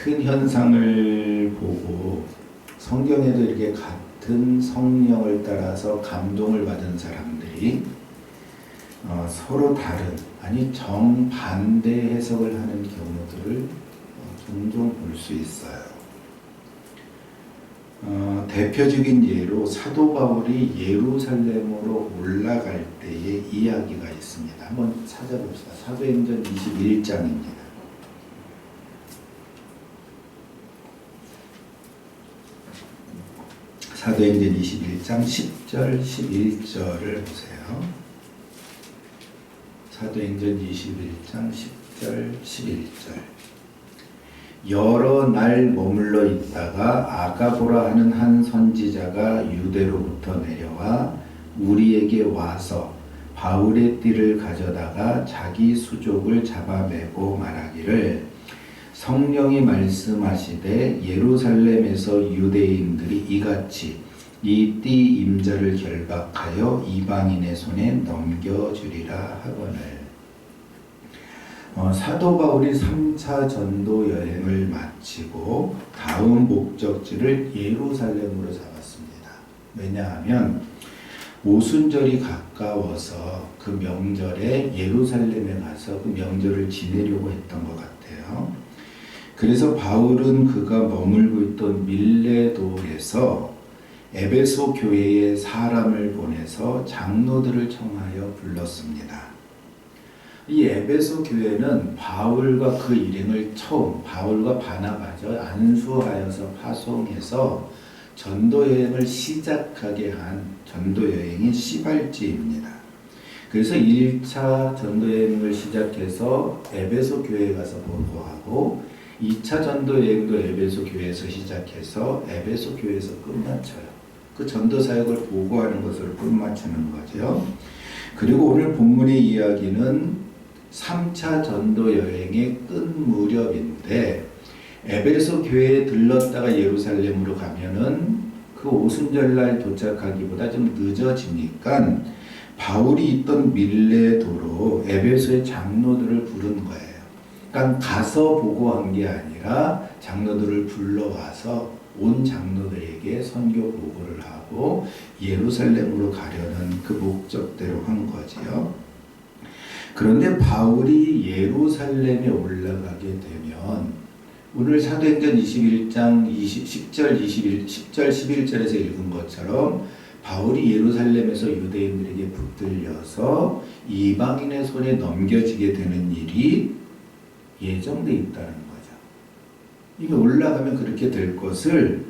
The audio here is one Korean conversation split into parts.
같은 현상을 보고 성경에도 이렇게 같은 성령을 따라서 감동을 받은 사람들이 서로 다른, 아니 정반대 해석을 하는 경우들을 종종 볼 수 있어요. 대표적인 예로 사도 바울이 예루살렘으로 올라갈 때의 이야기가 있습니다. 한번 찾아봅시다. 사도행전 21장입니다. 사도행전 21장 10절 11절을 보세요. 사도행전 21장 10절 11절. 여러 날 머물러 있다가 아가보라 하는 한 선지자가 유대로부터 내려와 우리에게 와서 바울의 띠를 가져다가 자기 수족을 잡아매고 말하기를 성령이 말씀하시되 예루살렘에서 유대인들이 이같이 이 띠 임자를 결박하여 이방인의 손에 넘겨주리라 하거늘. 사도 바울이 3차 전도 여행을 마치고 다음 목적지를 예루살렘으로 잡았습니다. 왜냐하면 오순절이 가까워서 그 명절에 예루살렘에 가서 그 명절을 지내려고 했던 것 같아요. 그래서 바울은 그가 머물고 있던 밀레도에서 에베소 교회에 사람을 보내서 장로들을 청하여 불렀습니다. 이 에베소 교회는 바울과 그 일행을 처음 바울과 바나바죠 안수하여서 파송해서 전도여행을 시작하게 한 전도여행의 시발지입니다. 그래서 1차 전도여행을 시작해서 에베소 교회에 가서 보고하고 2차 전도여행도 에베소 교회에서 시작해서 에베소 교회에서 끝마쳐요. 그 전도사역을 보고하는 것으로 끝마치는 거죠. 그리고 오늘 본문의 이야기는 3차 전도 여행의 끝 무렵인데 에베소 교회에 들렀다가 예루살렘으로 가면은 그 오순절날 도착하기보다 좀 늦어지니까 바울이 있던 밀레도로 에베소의 장로들을 부른 거예요. 그러니까 가서 보고한 게 아니라 장로들을 불러와서 온 장로들에게 선교 보고를 하고 예루살렘으로 가려는 그 목적대로 한 거지요. 그런데 바울이 예루살렘에 올라가게 되면 오늘 사도행전 21장 10절 11절에서 읽은 것처럼 바울이 예루살렘에서 유대인들에게 붙들려서 이방인의 손에 넘겨지게 되는 일이 예정되어 있다는 거죠. 이게 올라가면 그렇게 될 것을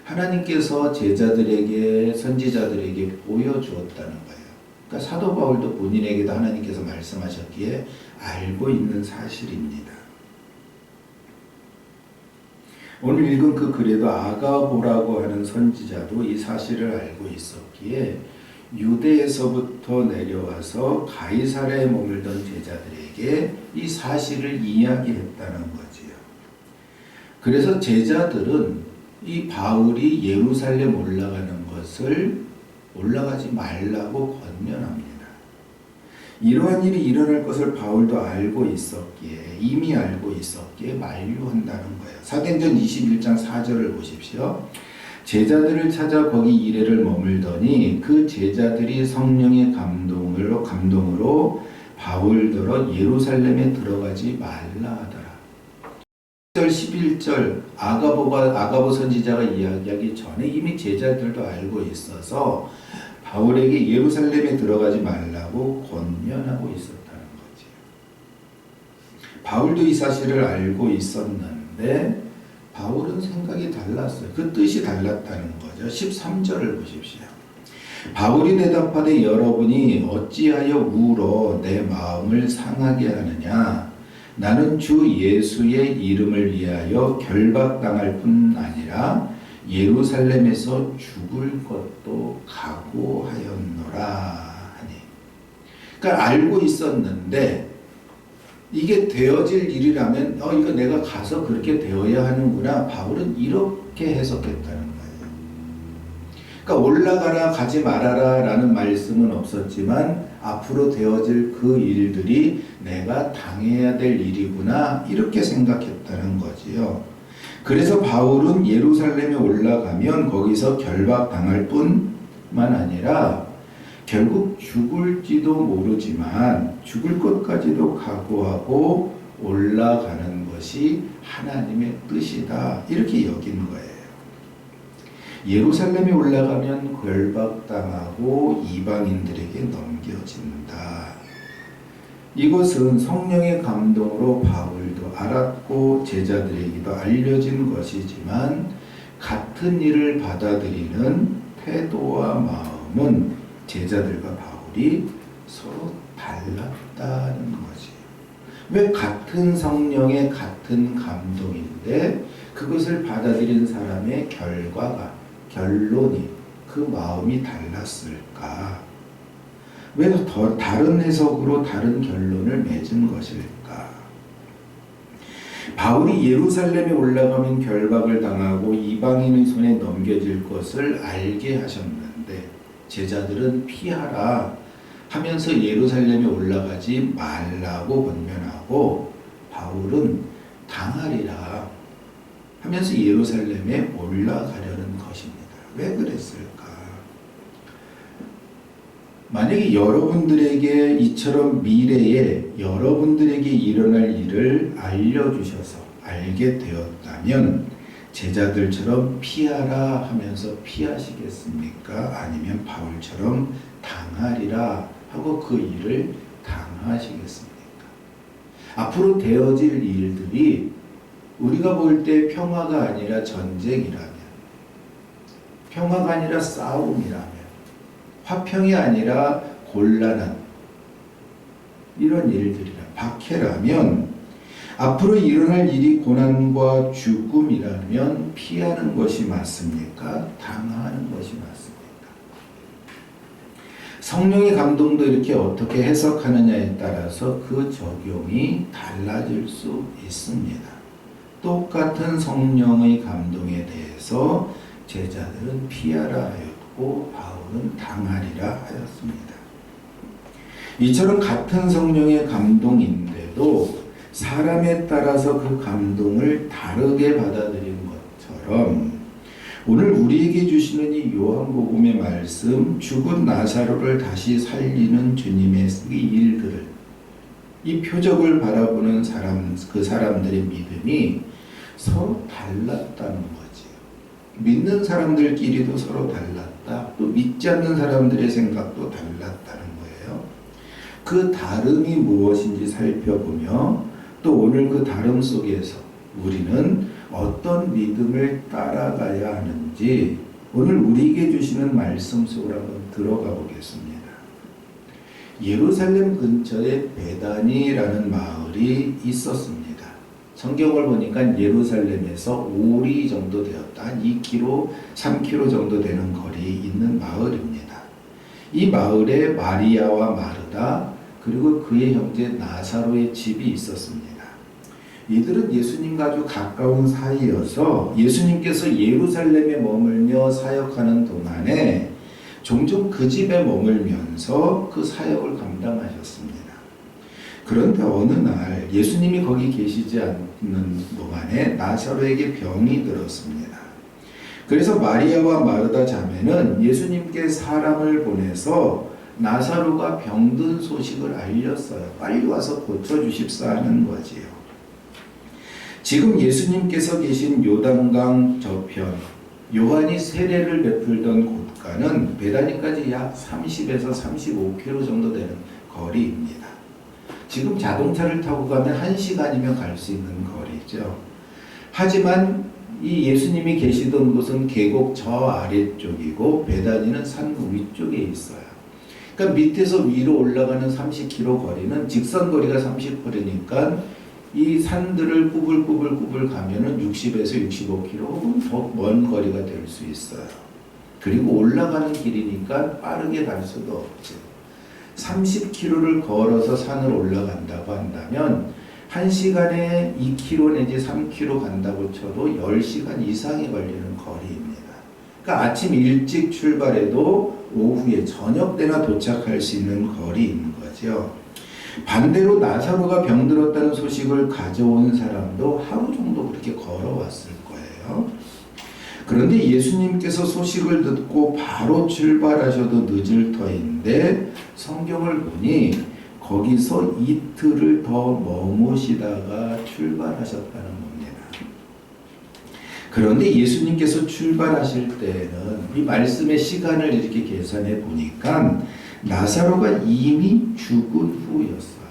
하나님께서 제자들에게 선지자들에게 보여주었다는 거예요. 그러니까 사도 바울도 본인에게도 하나님께서 말씀하셨기에 알고 있는 사실입니다. 오늘 읽은 그 글에도 아가보라고 하는 선지자도 이 사실을 알고 있었기에 유대에서부터 내려와서 가이사랴에 머물던 제자들에게 이 사실을 이야기했다는 거지요. 그래서 제자들은 이 바울이 예루살렘 올라가는 것을 올라가지 말라고 권면합니다. 이러한 일이 일어날 것을 바울도 알고 있었기에 이미 알고 있었기에 만류한다는 거예요. 사도행전 21장 4절을 보십시오. 제자들을 찾아 거기 이래를 머물더니 그 제자들이 성령의 감동으로 바울더러 예루살렘에 들어가지 말라 하더라. 11절 아가보 선지자가 이야기하기 전에 이미 제자들도 알고 있어서 바울에게 예루살렘에 들어가지 말라고 권면하고 있었다는 거지. 바울도 이 사실을 알고 있었는데 바울은 생각이 달랐어요. 그 뜻이 달랐다는 거죠. 13절을 보십시오. 바울이 대답하되 여러분이 어찌하여 울어 내 마음을 상하게 하느냐. 나는 주 예수의 이름을 위하여 결박당할 뿐 아니라 예루살렘에서 죽을 것도 각오하였노라 하니. 그러니까 알고 있었는데 이게 되어질 일이라면 이거 내가 가서 그렇게 되어야 하는구나. 바울은 이렇게 해석했다는 거예요. 그러니까 올라가라 가지 말아라 라는 말씀은 없었지만 앞으로 되어질 그 일들이 내가 당해야 될 일이구나 이렇게 생각했다는 거지요. 그래서 바울은 예루살렘에 올라가면 거기서 결박당할 뿐만 아니라 결국 죽을지도 모르지만 죽을 것까지도 각오하고 올라가는 것이 하나님의 뜻이다, 이렇게 여기는 거예요. 예루살렘에 올라가면 결박당하고 이방인들에게 넘겨진다. 이것은 성령의 감동으로 바울도 알았고 제자들에게도 알려진 것이지만 같은 일을 받아들이는 태도와 마음은 제자들과 바울이 서로 달랐다는 거지. 왜 같은 성령의 같은 감동인데 그것을 받아들인 사람의 결론이, 그 마음이 달랐을까? 왜 더 다른 해석으로 다른 결론을 맺은 것일까? 바울이 예루살렘에 올라가면 결박을 당하고 이방인의 손에 넘겨질 것을 알게 하셨는데 제자들은 피하라 하면서 예루살렘에 올라가지 말라고 권면하고 바울은 당하리라 하면서 예루살렘에 올라가려는 것입니다. 왜 그랬을까? 만약에 여러분들에게 이처럼 미래에 여러분들에게 일어날 일을 알려주셔서 알게 되었다면 제자들처럼 피하라 하면서 피하시겠습니까? 아니면 바울처럼 당하리라 하고 그 일을 당하시겠습니까? 앞으로 되어질 일들이 우리가 볼 때 평화가 아니라 전쟁이라면, 평화가 아니라 싸움이라면, 화평이 아니라 곤란한 이런 일들이라, 박해라면, 앞으로 일어날 일이 고난과 죽음이라면 피하는 것이 맞습니까? 당하는 것이 맞습니까? 성령의 감동도 이렇게 어떻게 해석하느냐에 따라서 그 적용이 달라질 수 있습니다. 똑같은 성령의 감동에 대해서 제자들은 피하라 하였고 바울은 당하리라 하였습니다. 이처럼 같은 성령의 감동인데도 사람에 따라서 그 감동을 다르게 받아들인 것처럼 오늘 우리에게 주시는 이 요한복음의 말씀, 죽은 나사로를 다시 살리는 주님의 이 일들을, 이 표적을 바라보는 그 사람들의 믿음이 서로 달랐다는 거지. 믿는 사람들끼리도 서로 달랐다. 또 믿지 않는 사람들의 생각도 달랐다는 거예요. 그 다름이 무엇인지 살펴보며 또 오늘 그 다름 속에서 우리는 어떤 믿음을 따라가야 하는지 오늘 우리에게 주시는 말씀 속으로 한번 들어가 보겠습니다. 예루살렘 근처에 베다니라는 마을이 있었습니다. 성경을 보니까 예루살렘에서 5리 정도 되었다. 한 2km, 3km 정도 되는 거리에 있는 마을입니다. 이 마을에 마리아와 마르다 그리고 그의 형제 나사로의 집이 있었습니다. 이들은 예수님과 아주 가까운 사이여서 예수님께서 예루살렘에 머물며 사역하는 동안에 종종 그 집에 머물면서 그 사역을 감당하셨습니다. 그런데 어느 날 예수님이 거기 계시지 않는 동안에 나사로에게 병이 들었습니다. 그래서 마리아와 마르다 자매는 예수님께 사람을 보내서 나사로가 병든 소식을 알렸어요. 빨리 와서 고쳐주십사 하는 거지요. 지금 예수님께서 계신 요단강 저편, 요한이 세례를 베풀던 곳과는 베다니까지 약 30에서 35km 정도 되는 거리입니다. 지금 자동차를 타고 가면 1시간이면 갈 수 있는 거리죠. 하지만 이 예수님이 계시던 곳은 계곡 저 아래쪽이고 베다니는 산 위쪽에 있어요. 그러니까 밑에서 위로 올라가는 30km 거리는 직선 거리가 30km니까 이 산들을 꾸불꾸불 가면은 60에서 65km 혹은 더 먼 거리가 될 수 있어요. 그리고 올라가는 길이니까 빠르게 갈 수도 없죠. 30km를 걸어서 산을 올라간다고 한다면 1시간에 2km 내지 3km 간다고 쳐도 10시간 이상이 걸리는 거리입니다. 그러니까 아침 일찍 출발해도 오후에 저녁 때나 도착할 수 있는 거리인 거죠. 반대로 나사로가 병들었다는 소식을 가져온 사람도 하루 정도 그렇게 걸어왔을 거예요. 그런데 예수님께서 소식을 듣고 바로 출발하셔도 늦을 터인데 성경을 보니 거기서 이틀을 더 머무시다가 출발하셨다는 겁니다. 그런데 예수님께서 출발하실 때는 이 말씀의 시간을 이렇게 계산해 보니까 나사로가 이미 죽은 후였어요.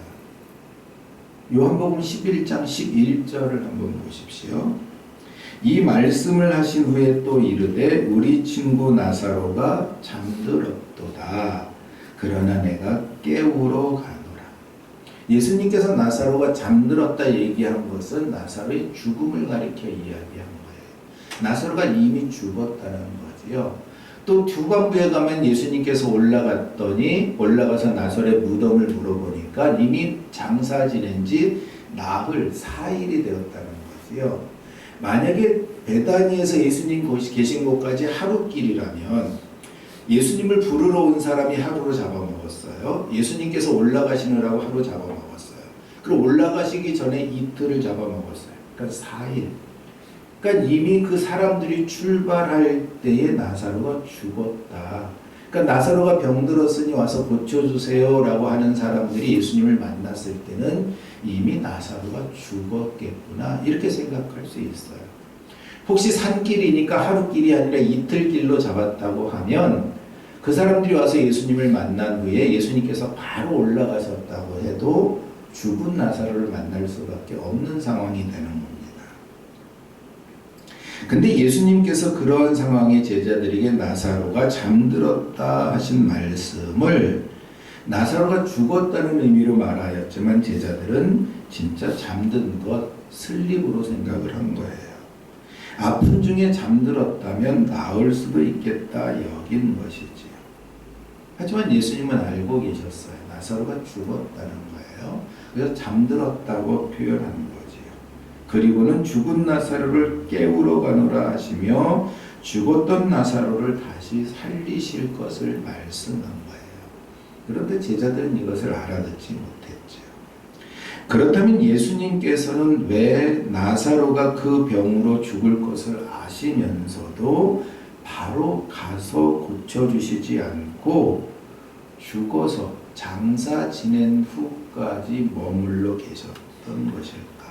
요한복음 11장 11절을 한번 보십시오. 이 말씀을 하신 후에 또 이르되 우리 친구 나사로가 잠들었도다. 그러나 내가 깨우러 가노라. 예수님께서 나사로가 잠들었다 얘기한 것은 나사로의 죽음을 가리켜 이야기한 거예요. 나사로가 이미 죽었다는 거지요. 또 두반부에 가면 예수님께서 올라가서 나사로의 무덤을 물어보니까 이미 장사 지낸 지 나흘 4일이 되었다는 거지요. 만약에 베다니에서 예수님 계신 곳까지 하루길이라면 예수님을 부르러 온 사람이 하루로 잡아먹었어요. 예수님께서 올라가시느라고 하루 잡아먹었어요. 그리고 올라가시기 전에 이틀을 잡아먹었어요. 그러니까 4일. 그러니까 이미 그 사람들이 출발할 때에 나사로가 죽었다. 그러니까 나사로가 병들었으니 와서 고쳐주세요라고 하는 사람들이 예수님을 만났을 때는 이미 나사로가 죽었겠구나 이렇게 생각할 수 있어요. 혹시 산길이니까 하루길이 아니라 이틀길로 잡았다고 하면 그 사람들이 와서 예수님을 만난 후에 예수님께서 바로 올라가셨다고 해도 죽은 나사로를 만날 수밖에 없는 상황이 되는 겁니다. 근데 예수님께서 그러한 상황의 제자들에게 나사로가 잠들었다 하신 말씀을 나사로가 죽었다는 의미로 말하였지만 제자들은 진짜 잠든 것, 슬립으로 생각을 한 거예요. 아픈 중에 잠들었다면 나을 수도 있겠다 여긴 것이지요. 하지만 예수님은 알고 계셨어요. 나사로가 죽었다는 거예요. 그래서 잠들었다고 표현한 거지요. 그리고는 죽은 나사로를 깨우러 가노라 하시며 죽었던 나사로를 다시 살리실 것을 말씀한 거예요. 그런데 제자들은 이것을 알아듣지 못했죠. 그렇다면 예수님께서는 왜 나사로가 그 병으로 죽을 것을 아시면서도 바로 가서 고쳐주시지 않고 죽어서 장사 지낸 후까지 머물러 계셨던 것일까?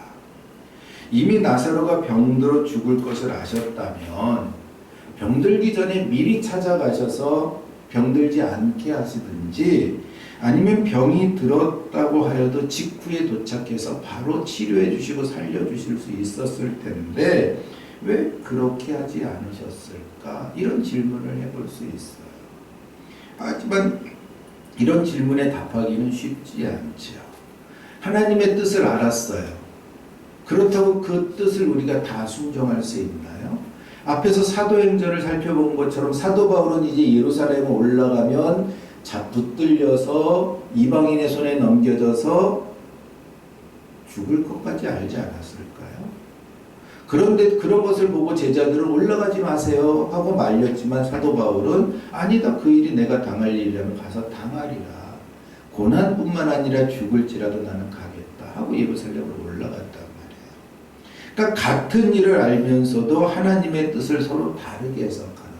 이미 나사로가 병들어 죽을 것을 아셨다면 병들기 전에 미리 찾아가셔서 병들지 않게 하시든지 아니면 병이 들었다고 하여도 직후에 도착해서 바로 치료해 주시고 살려 주실 수 있었을 텐데 왜 그렇게 하지 않으셨을까? 이런 질문을 해볼 수 있어요. 하지만 이런 질문에 답하기는 쉽지 않죠. 하나님의 뜻을 알았어요. 그렇다고 그 뜻을 우리가 다 순종할 수 있나요? 앞에서 사도행전을 살펴본 것처럼 사도 바울은 이제 예루살렘에 올라가면 붙들려서 이방인의 손에 넘겨져서 죽을 것까지 알지 않았을까요? 그런데 그런 것을 보고 제자들은 올라가지 마세요 하고 말렸지만 사도 바울은 아니다, 그 일이 내가 당할 일이라면 가서 당하리라. 고난뿐만 아니라 죽을지라도 나는 가겠다 하고 예루살렘으로 올라갔단 말이에요. 그러니까 같은 일을 알면서도 하나님의 뜻을 서로 다르게 해석하는 거예요.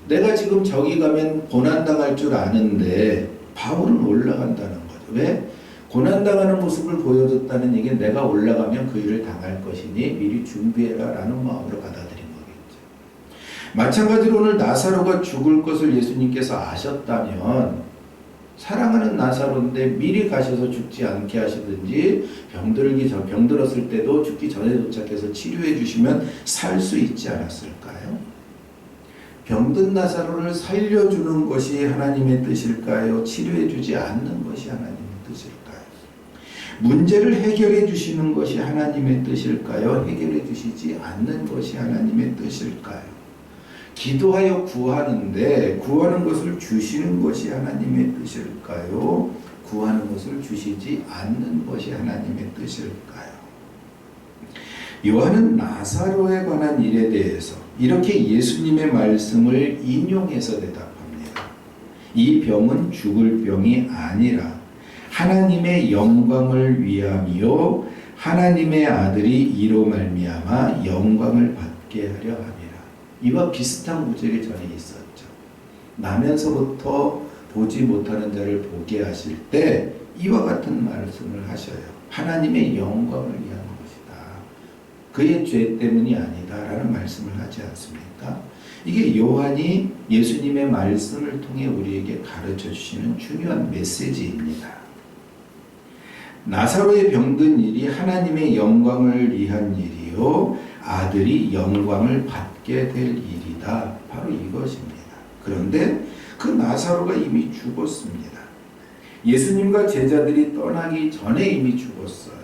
내가 지금 저기 가면 고난당할 줄 아는데 바울은 올라간다는 거죠. 왜? 고난당하는 모습을 보여줬다는 얘기는 내가 올라가면 그 일을 당할 것이니 미리 준비해라 라는 마음으로 받아들인 거겠죠. 마찬가지로 오늘 나사로가 죽을 것을 예수님께서 아셨다면 사랑하는 나사로인데 미리 가셔서 죽지 않게 하시든지 병들었을 때도 죽기 전에 도착해서 치료해 주시면 살 수 있지 않았을까요? 병든 나사로를 살려주는 것이 하나님의 뜻일까요? 치료해 주지 않는 것이 하나님의 뜻일까요? 문제를 해결해 주시는 것이 하나님의 뜻일까요? 해결해 주시지 않는 것이 하나님의 뜻일까요? 기도하여 구하는데 구하는 것을 주시는 것이 하나님의 뜻일까요? 구하는 것을 주시지 않는 것이 하나님의 뜻일까요? 요한은 나사로에 관한 일에 대해서 이렇게 예수님의 말씀을 인용해서 대답합니다. 이 병은 죽을 병이 아니라 하나님의 영광을 위함이요 하나님의 아들이 이로 말미암아 영광을 받게 하려 함이라. 이와 비슷한 구절이 전에 있었죠. 나면서부터 보지 못하는 자를 보게 하실 때 이와 같은 말씀을 하셔요. 하나님의 영광을 위한 것이다. 그의 죄 때문이 아니다 라는 말씀을 하지 않습니까? 이게 요한이 예수님의 말씀을 통해 우리에게 가르쳐 주시는 중요한 메시지입니다. 나사로의 병든 일이 하나님의 영광을 위한 일이요 아들이 영광을 받게 될 일이다. 바로 이것입니다. 그런데 그 나사로가 이미 죽었습니다. 예수님과 제자들이 떠나기 전에 이미 죽었어요.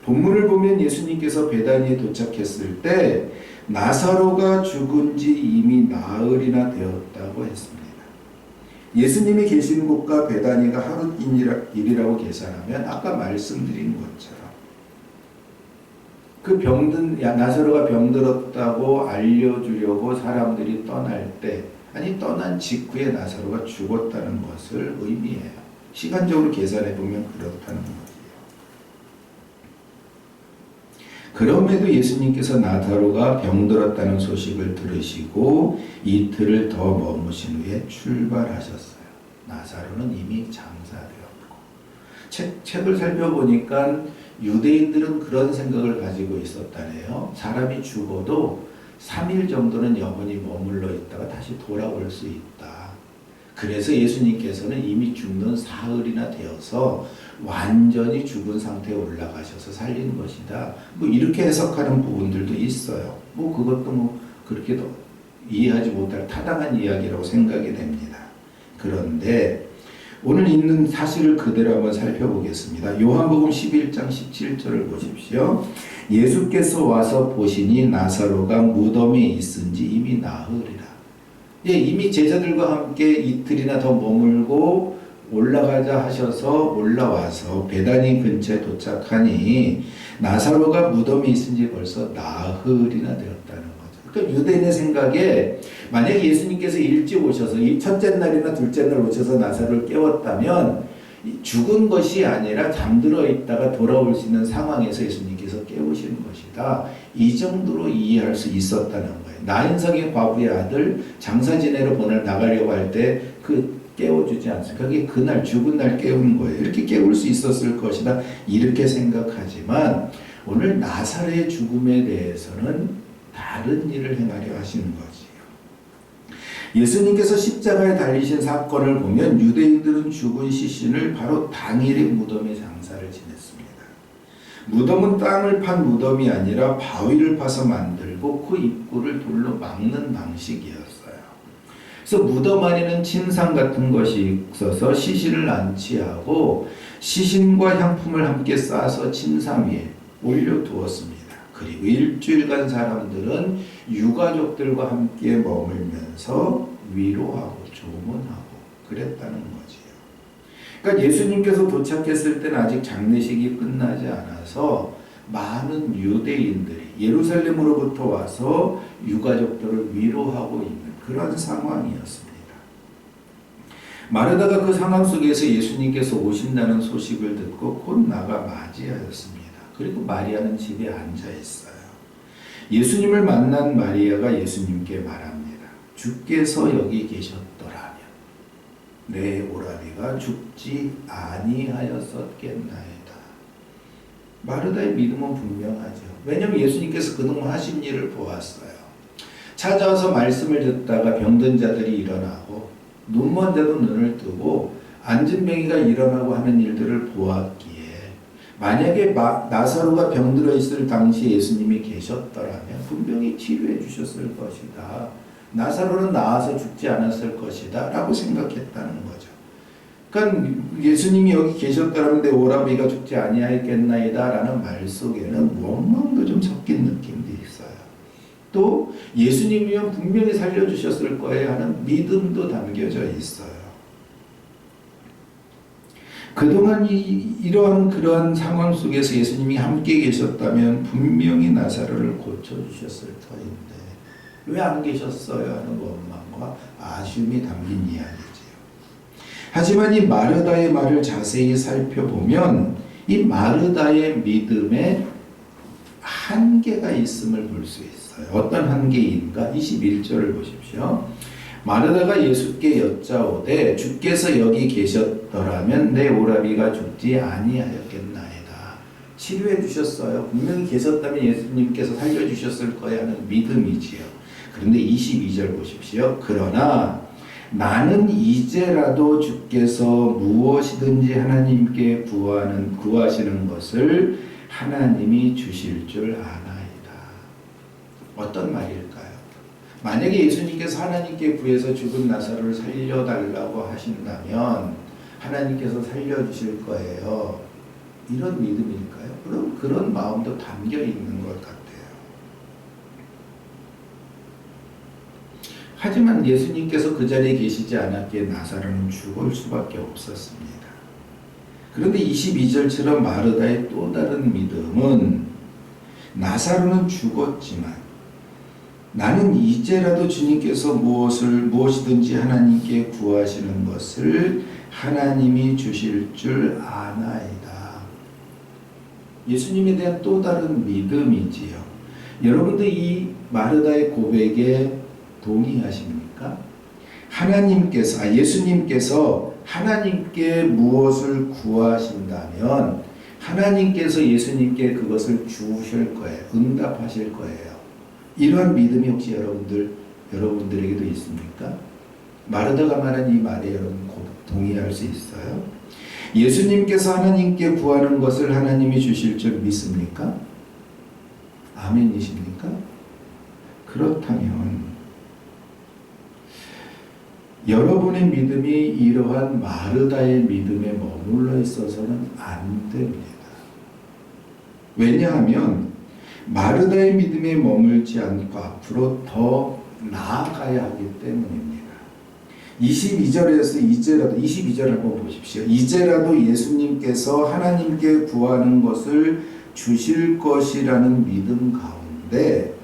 본문을 보면 예수님께서 베다니에 도착했을 때 나사로가 죽은 지 이미 나흘이나 되었다고 했습니다. 예수님이 계신 곳과 베다니가 하루 일이라고 계산하면 아까 말씀드린 것처럼 그 나사로가 병들었다고 알려주려고 사람들이 떠날 때 아니 떠난 직후에 나사로가 죽었다는 것을 의미해요. 시간적으로 계산해 보면 그렇다는 거지요. 그럼에도 예수님께서 나사로가 병들었다는 소식을 들으시고 이틀을 더 머무신 후에 출발하셨어요. 나사로는 이미 장사되었고 책을 살펴보니까 유대인들은 그런 생각을 가지고 있었다네요. 사람이 죽어도 3일 정도는 영원히 머물러 있다가 다시 돌아올 수 있다. 그래서 예수님께서는 이미 죽는 사흘이나 되어서 완전히 죽은 상태에 올라가셔서 살린 것이다. 뭐 이렇게 해석하는 부분들도 있어요. 뭐 그것도 그렇게 이해하지 못할 타당한 이야기라고 생각이 됩니다. 그런데 오늘 있는 사실을 그대로 한번 살펴보겠습니다. 요한복음 11장 17절을 보십시오. 예수께서 와서 보시니 나사로가 무덤에 있은지 이미 나흘이라. 이미 제자들과 함께 이틀이나 더 머물고 올라가자 하셔서 올라와서 베다니 근처에 도착하니 나사로가 무덤에 있은지 벌써 나흘이나 되었다는 거죠. 그러니까 유대인의 생각에 만약에 예수님께서 일찍 오셔서 이 첫째 날이나 둘째 날 오셔서 나사로를 깨웠다면 죽은 것이 아니라 잠들어 있다가 돌아올 수 있는 상황에서 예수님께서 깨우시는 것이다. 이 정도로 이해할 수 있었다는 거예요. 나인성의 과부의 아들 장사 지내러 나가려고 할 때 깨워주지 않습니까? 그게 그날 죽은 날 깨우는 거예요. 이렇게 깨울 수 있었을 것이다. 이렇게 생각하지만 오늘 나사로의 죽음에 대해서는 다른 일을 행하려 하시는 거지요. 예수님께서 십자가에 달리신 사건을 보면 유대인들은 죽은 시신을 바로 당일에 무덤에 장사를 지냈습니다. 무덤은 땅을 판 무덤이 아니라 바위를 파서 만들고 그 입구를 돌로 막는 방식이었어요. 그래서 무덤 안에는 침상 같은 것이 있어서 시신을 안치하고 시신과 향품을 함께 싸서 침상 위에 올려두었습니다. 그리고 일주일간 사람들은 유가족들과 함께 머물면서 위로하고 조문하고 그랬다는 거지요. 그러니까 예수님께서 도착했을 때는 아직 장례식이 끝나지 않아서 많은 유대인들이 예루살렘으로부터 와서 유가족들을 위로하고 있는 그런 상황이었습니다. 마르다가 그 상황 속에서 예수님께서 오신다는 소식을 듣고 곧 나가 맞이하였습니다. 그리고 마리아는 집에 앉아 있어요. 예수님을 만난 마리아가 예수님께 말합니다. 주께서 여기 계셨더라면 내 오라비가 죽지 아니하였었겠나이다. 마르다의 믿음은 분명하죠. 왜냐하면 예수님께서 그동안 하신 일을 보았어요. 찾아와서 말씀을 듣다가 병든 자들이 일어나고 눈먼 자도 눈을 뜨고 앉은 뱅이가 일어나고 하는 일들을 보았기에 만약에 나사로가 병들어 있을 당시 예수님이 계셨더라면 분명히 치료해 주셨을 것이다. 나사로는 나아서 죽지 않았을 것이다 라고 생각했다는 거죠. 그러니까 예수님이 여기 계셨더라면 내 오라비가 죽지 아니하였겠나이다 라는 말 속에는 원망도 좀 섞인 느낌도 있어요. 또 예수님이면 분명히 살려주셨을 거예요 하는 믿음도 담겨져 있어요. 그동안 이러한 그러한 상황 속에서 예수님이 함께 계셨다면 분명히 나사로를 고쳐주셨을 터인데 왜 안 계셨어요 하는 원망과 아쉬움이 담긴 이야기죠. 하지만 이 마르다의 말을 자세히 살펴보면 이 마르다의 믿음에 한계가 있음을 볼 수 있어요. 어떤 한계인가? 21절을 보십시오. 마르다가 예수께 여짜오되 주께서 여기 계셨더라면 내 오라비가 죽지 아니하였겠나이다. 치료해 주셨어요. 분명히 계셨다면 예수님께서 살려주셨을 거야 하는 믿음이지요. 그런데 22절 보십시오. 그러나 나는 이제라도 주께서 무엇이든지 하나님께 구하시는 것을 하나님이 주실 줄 아나이다. 어떤 말일까요? 만약에 예수님께서 하나님께 구해서 죽은 나사로를 살려달라고 하신다면 하나님께서 살려주실 거예요. 이런 믿음일까요? 그럼 그런 마음도 담겨 있는 것 같아요. 하지만 예수님께서 그 자리에 계시지 않았기에 나사로는 죽을 수밖에 없었습니다. 그런데 22절처럼 마르다의 또 다른 믿음은 나사로는 죽었지만 나는 이제라도 주님께서 무엇이든지 하나님께 구하시는 것을 하나님이 주실 줄 아나이다. 예수님에 대한 또 다른 믿음이지요. 여러분들 이 마르다의 고백에 동의하십니까? 예수님께서 하나님께 무엇을 구하신다면 하나님께서 예수님께 그것을 주실 거예요. 응답하실 거예요. 이러한 믿음이 혹시 여러분들에게도 있습니까? 마르다가 말한 이 말에 여러분 동의할 수 있어요? 예수님께서 하나님께 구하는 것을 하나님이 주실 줄 믿습니까? 아멘이십니까? 그렇다면 여러분의 믿음이 이러한 마르다의 믿음에 머물러 있어서는 안 됩니다. 왜냐하면 마르다의 믿음에 머물지 않고 앞으로 더 나아가야 하기 때문입니다. 22절에서 22절 한번 보십시오. 이제라도 예수님께서 하나님께 구하는 것을 주실 것이라는 믿음 가운데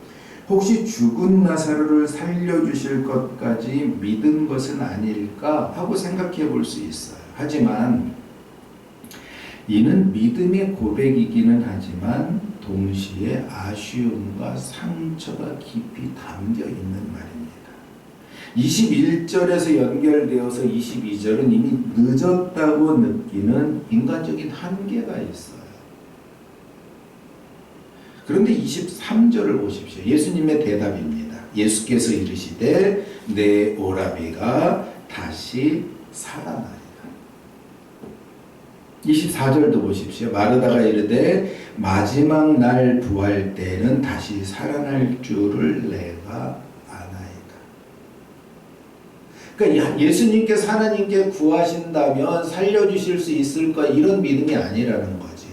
혹시 죽은 나사로를 살려주실 것까지 믿은 것은 아닐까 하고 생각해 볼 수 있어요. 하지만 이는 믿음의 고백이기는 하지만 동시에 아쉬움과 상처가 깊이 담겨 있는 말입니다. 21절에서 연결되어서 22절은 이미 늦었다고 느끼는 인간적인 한계가 있어요. 그런데 23절을 보십시오. 예수님의 대답입니다. 예수께서 이르시되 내 오라비가 다시 살아나리라. 24절도 보십시오. 마르다가 이르되 마지막 날 부활 때는 다시 살아날 줄을 내가 아나이다. 그러니까 예수님께서 하나님께 구하신다면 살려주실 수 있을까 이런 믿음이 아니라는 거지요.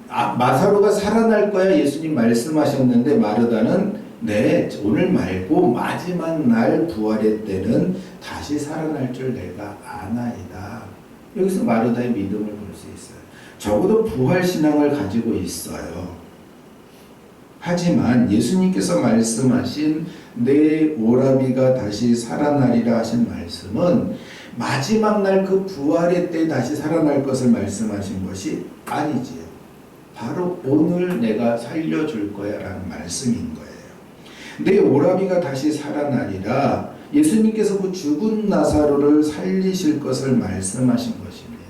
마사로가 살아날 거야 예수님 말씀하셨는데 마르다는 네 오늘 말고 마지막 날 부활의 때는 다시 살아날 줄 내가 아나이다. 여기서 마르다의 믿음을 볼 수 있어요. 적어도 부활신앙을 가지고 있어요. 하지만 예수님께서 말씀하신 내 오라비가 다시 살아나리라 하신 말씀은 마지막 날 그 부활의 때 다시 살아날 것을 말씀하신 것이 아니지요. 바로 오늘 내가 살려줄 거야 라는 말씀인 거예요. 내 오라비가 다시 살아나리라 예수님께서 그 죽은 나사로를 살리실 것을 말씀하신 것입니다.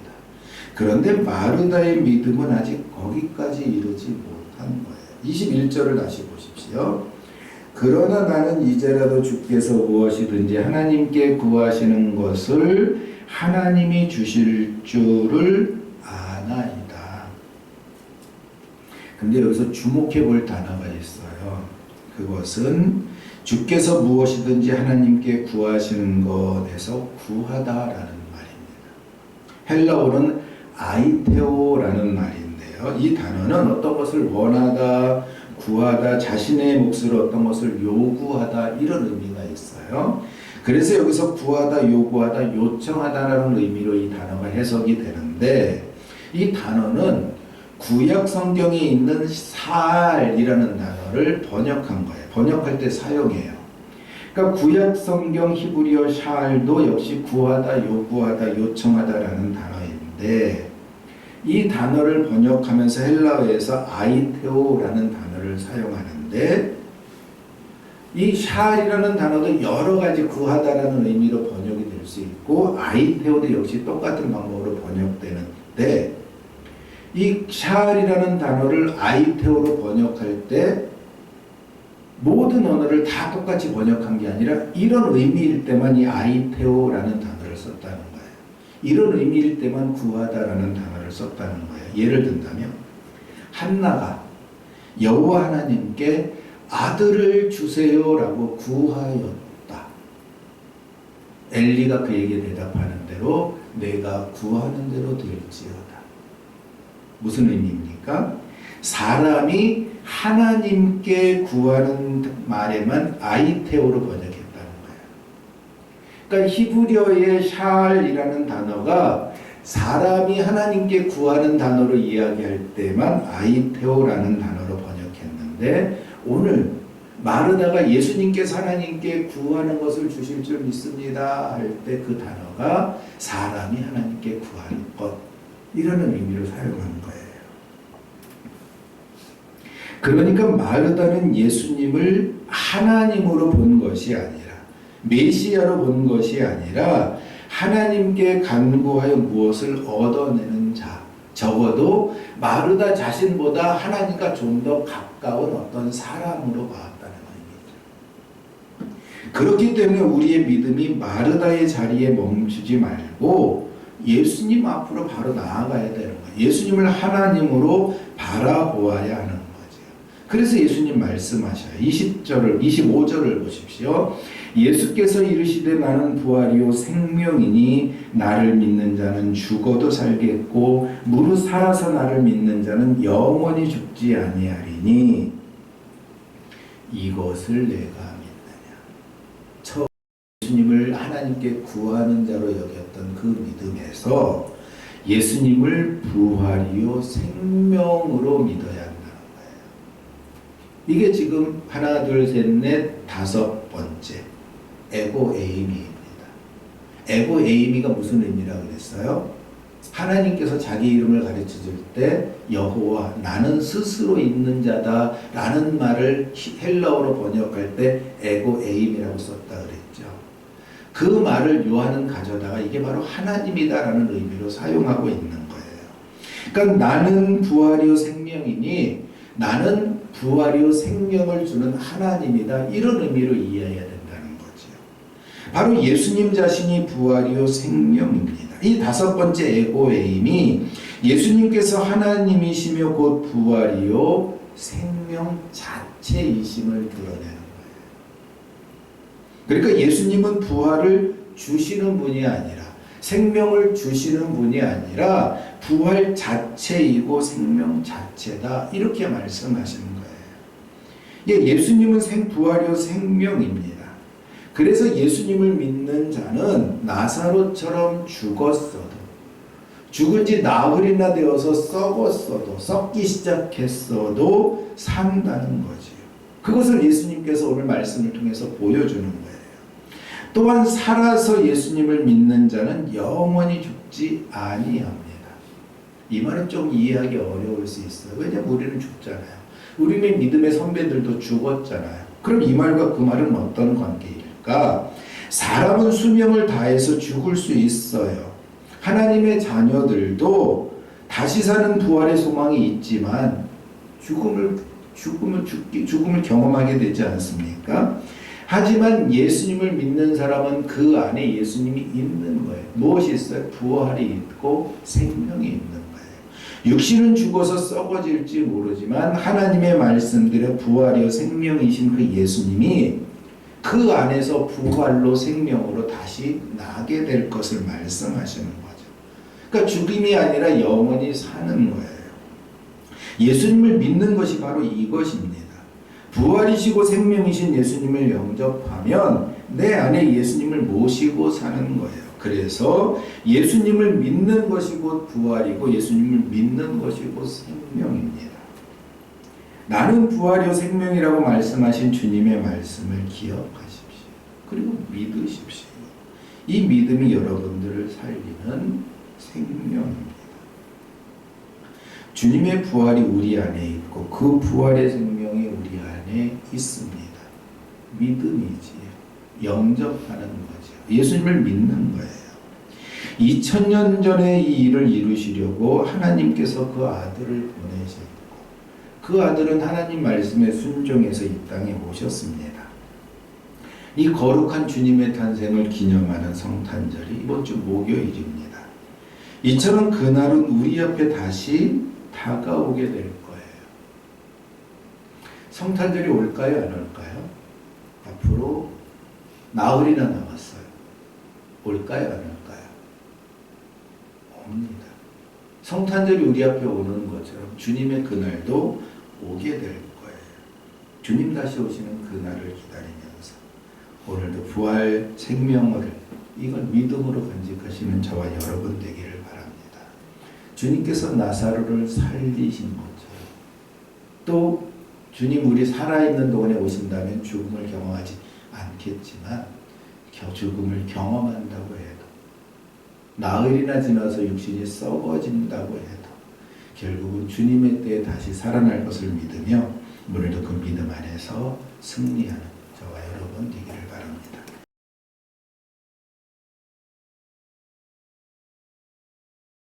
그런데 마르다의 믿음은 아직 거기까지 이르지 못한 거예요. 21절을 다시 보십시오. 그러나 나는 이제라도 주께서 무엇이든지 하나님께 구하시는 것을 하나님이 주실 줄을 아나이다. 근데 여기서 주목해 볼 단어가 있어요. 그것은 주께서 무엇이든지 하나님께 구하시는 것에서 구하다라는 말입니다. 헬라어는 아이테오라는 말인데요. 이 단어는 어떤 것을 원하다, 구하다, 자신의 몫으로 어떤 것을 요구하다 이런 의미가 있어요. 그래서 여기서 구하다, 요구하다, 요청하다라는 의미로 이 단어가 해석이 되는데 이 단어는 구약 성경에 있는 살이라는 단어를 번역한 거예요. 번역할 때 사용해요. 그러니까 그러니까 구약 성경 히브리어 샬도 역시 구하다, 요구하다, 요청하다라는 단어인데 이 단어를 번역하면서 헬라어에서 아이테오라는 단어를 사용하는데 이 샬이라는 단어도 여러 가지 구하다라는 의미로 번역이 될 수 있고 아이테오도 역시 똑같은 방법으로 번역되는데 이 샬이라는 단어를 아이테오로 번역할 때 모든 언어를 다 똑같이 번역한 게 아니라 이런 의미일 때만 이 아이테오라는 단어를 썼다는 거예요. 이런 의미일 때만 구하다라는 단어를 썼다는 거예요. 예를 든다면 한나가 여호와 하나님께 아들을 주세요라고 구하였다. 엘리가 그에게 대답하는 대로 내가 구하는 대로 될지어다. 무슨 의미입니까? 사람이 하나님께 구하는 말에만 아이테오로 번역했다는 거예요. 그러니까 히브리어의 샬이라는 단어가 사람이 하나님께 구하는 단어로 이야기할 때만 아이테오라는 단어로 번역했는데 오늘 마르다가 예수님께서 하나님께 구하는 것을 주실 줄 믿습니다 할 때 그 단어가 사람이 하나님께 구하는 것 이런 의미로 사용한 거예요. 그러니까 마르다는 예수님을 하나님으로 본 것이 아니라 메시아로 본 것이 아니라 하나님께 간구하여 무엇을 얻어내는 자, 적어도 마르다 자신보다 하나님과 좀 더 가까운 어떤 사람으로 봤다는 의미죠. 그렇기 때문에 우리의 믿음이 마르다의 자리에 멈추지 말고 예수님 앞으로 바로 나아가야 되는 거예요. 예수님을 하나님으로 바라보아야 하는 거예요. 그래서 예수님 말씀하셔요. 25절을 보십시오. 예수께서 이르시되 나는 부활이요 생명이니 나를 믿는 자는 죽어도 살겠고 무릇 살아서 나를 믿는 자는 영원히 죽지 아니하리니 이것을 내가 믿느냐. 처음 예수님을 하나님께 구하는 자로 여겼던 그 믿음에서 예수님을 부활이요 생명으로 믿어야 한다. 이게 지금 하나, 둘, 셋, 넷, 다섯 번째 에고 에이미입니다. 에고 에이미가 무슨 의미라고 그랬어요? 하나님께서 자기 이름을 가르쳐줄 때 여호와 나는 스스로 있는 자다 라는 말을 헬라어로 번역할 때 에고 에이미라고 썼다 그랬죠. 그 말을 요한은 가져다가 이게 바로 하나님이다 라는 의미로 사용하고 있는 거예요. 그러니까 나는 부활이요 생명이니 나는 부활이요 생명을 주는 하나님이다. 이런 의미로 이해해야 된다는 거죠. 바로 예수님 자신이 부활이요 생명입니다. 이 다섯 번째 에고에임이 예수님께서 하나님이시며 곧 부활이요 생명 자체이심을 드러내는 거예요. 그러니까 예수님은 부활을 주시는 분이 아니라 생명을 주시는 분이 아니라 부활 자체이고 생명 자체다 이렇게 말씀하시는 거예요. 예수님은 부활이요 생명입니다. 그래서 예수님을 믿는 자는 나사로처럼 죽었어도 죽은 지 나흘이나 되어서 썩었어도 썩기 시작했어도 산다는 거지요. 그것을 예수님께서 오늘 말씀을 통해서 보여주는 거예요. 또한 살아서 예수님을 믿는 자는 영원히 죽지 아니합니다. 이 말은 좀 이해하기 어려울 수 있어요. 왜냐하면 우리는 죽잖아요. 우리는 믿음의 선배들도 죽었잖아요. 그럼 이 말과 그 말은 어떤 관계일까? 사람은 수명을 다해서 죽을 수 있어요. 하나님의 자녀들도 다시 사는 부활의 소망이 있지만 죽음을 경험하게 되지 않습니까? 하지만 예수님을 믿는 사람은 그 안에 예수님이 있는 거예요. 무엇이 있어요? 부활이 있고 생명이 있는 거예요. 육신은 죽어서 썩어질지 모르지만 하나님의 말씀대로 부활이요 생명이신 그 예수님이 그 안에서 부활로 생명으로 다시 나게 될 것을 말씀하시는 거죠. 그러니까 죽음이 아니라 영원히 사는 거예요. 예수님을 믿는 것이 바로 이것입니다. 부활이시고 생명이신 예수님을 영접하면 내 안에 예수님을 모시고 사는 거예요. 그래서 예수님을 믿는 것이 곧 부활이고 예수님을 믿는 것이 곧 생명입니다. 나는 부활이요 생명이라고 말씀하신 주님의 말씀을 기억하십시오. 그리고 믿으십시오. 이 믿음이 여러분들을 살리는 생명입니다. 주님의 부활이 우리 안에 있고 그 부활의 생명이 우리 안에 있습니다. 믿음이지요. 영접하는 거죠. 예수님을 믿는 거예요. 2000년 전에 이 일을 이루시려고 하나님께서 그 아들을 보내셨고 그 아들은 하나님 말씀에 순종해서 이 땅에 오셨습니다. 이 거룩한 주님의 탄생을 기념하는 성탄절이 이번 주 목요일입니다. 이처럼 그날은 우리 앞에 다시 다가오게 될 거예요. 성탄절이 올까요? 안 올까요? 앞으로 나흘이나 남았어요. 올까요? 안 올까요? 옵니다. 성탄절이 우리 앞에 오는 것처럼 주님의 그날도 오게 될 거예요. 주님 다시 오시는 그날을 기다리면서 오늘도 부활 생명을 이걸 믿음으로 간직하시는 저와 여러분 되기를 바랍니다. 주님께서 나사로를 살리신 것처럼 또 주님 우리 살아있는 동안에 오신다면 죽음을 경험하지 않겠지만 죽음을 경험한다고 해도 나흘이나 지나서 육신이 썩어진다고 해도 결국은 주님의 때에 다시 살아날 것을 믿으며 오늘도 그 믿음 안에서 승리하는 저와 여러분 되기를 바랍니다.